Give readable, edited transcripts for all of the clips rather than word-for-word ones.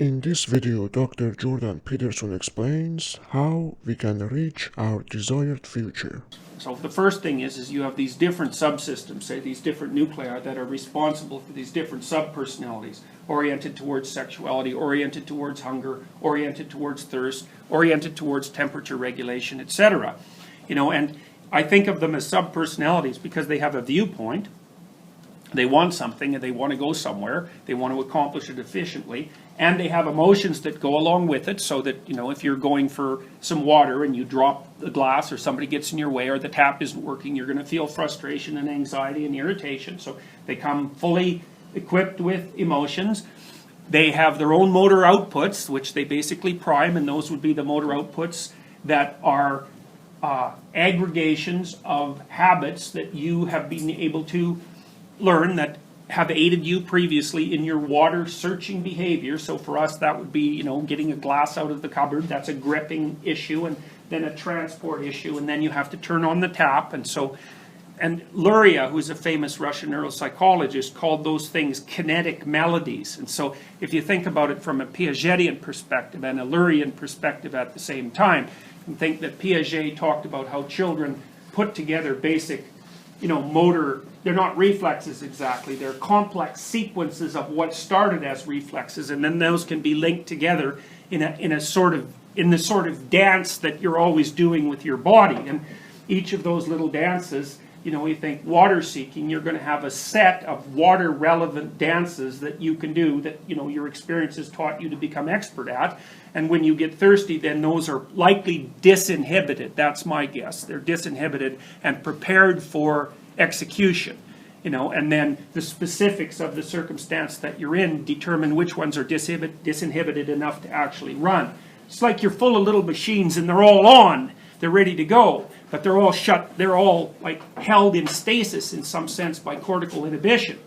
In this video, Dr. Jordan Peterson explains how we can reach our desired future. So the first thing is you have these different subsystems, say these different nuclei that are responsible for these different subpersonalities, oriented towards sexuality, oriented towards hunger, oriented towards thirst, oriented towards temperature regulation, etc. And I think of them as subpersonalities because they have a viewpoint. They want something and they want to go somewhere. They want to accomplish it efficiently. And they have emotions that go along with it so that, if you're going for some water and you drop the glass or somebody gets in your way or the tap isn't working, you're going to feel frustration and anxiety and irritation. So they come fully equipped with emotions. They have their own motor outputs, which they basically prime, and those would be the motor outputs that are aggregations of habits that you have been able to learn that have aided you previously in your water searching behavior. So for us that would be getting a glass out of the cupboard. That's a gripping issue, and then a transport issue, and then you have to turn on the tap. And Luria, who's a famous Russian neuropsychologist, called those things kinetic melodies. And so if you think about it from a Piagetian perspective and a Lurian perspective at the same time, you can think that Piaget talked about how children put together basic motor, they're not reflexes exactly, they're complex sequences of what started as reflexes, and then those can be linked together in the sort of dance that you're always doing with your body. And each of those little dances, you think water seeking, you're going to have a set of water relevant dances that you can do that your experience has taught you to become expert at. And when you get thirsty, then those are likely disinhibited. That's my guess. They're disinhibited and prepared for execution. And then the specifics of the circumstance that you're in determine which ones are disinhibited enough to actually run. It's like you're full of little machines and they're all on. They're ready to go, but they're all shut. They're all held in stasis in some sense by cortical inhibition.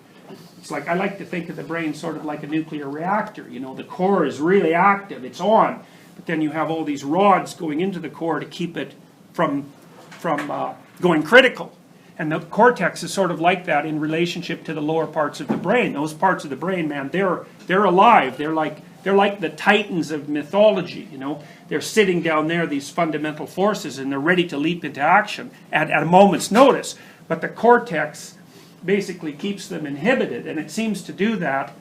It's like, I like to think of the brain sort of like a nuclear reactor. The core is really active, it's on, but then you have all these rods going into the core to keep it from going critical. And the cortex is sort of like that in relationship to the lower parts of the brain. Those parts of the brain, man, they're alive. They're like the titans of mythology. They're sitting down there, these fundamental forces, and they're ready to leap into action at a moment's notice. But the cortex basically keeps them inhibited, and it seems to do that.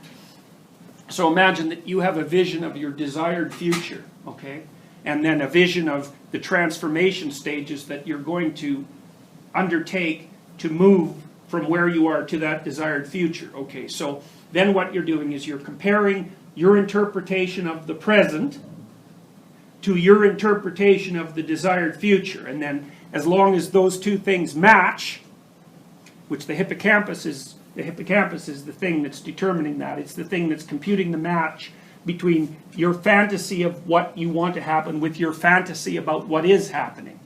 So imagine that you have a vision of your desired future, okay? And then a vision of the transformation stages that you're going to undertake to move from where you are to that desired future. Okay, so then what you're doing is you're comparing your interpretation of the present to your interpretation of the desired future. And then as long as those two things match, which the hippocampus is the thing that's determining that. It's the thing that's computing the match between your fantasy of what you want to happen with your fantasy about what is happening.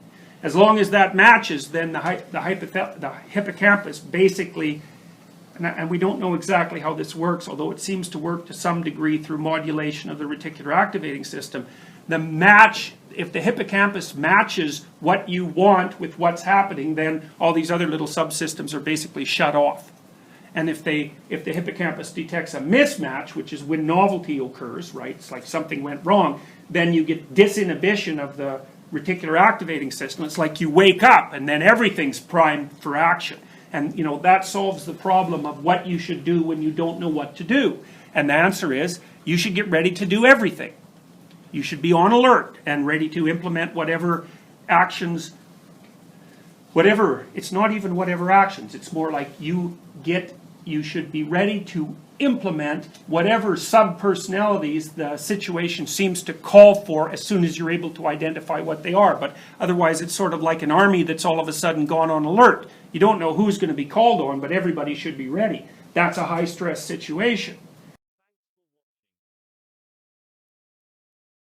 As long as that matches, then the hippocampus basically, and we don't know exactly how this works, although it seems to work to some degree through modulation of the reticular activating system. If the hippocampus matches what you want with what's happening, then all these other little subsystems are basically shut off. And if the hippocampus detects a mismatch, which is when novelty occurs, right? It's like something went wrong, then you get disinhibition of the reticular activating system. It's like you wake up and then everything's primed for action. And that solves the problem of what you should do when you don't know what to do. And the answer is, you should get ready to do everything. You should be on alert and ready to implement whatever actions, it's not even whatever actions, it's more like you should be ready to implement whatever subpersonalities the situation seems to call for as soon as you're able to identify what they are. But otherwise it's sort of like an army that's all of a sudden gone on alert. You don't know who's going to be called on, but everybody should be ready. That's a high stress situation.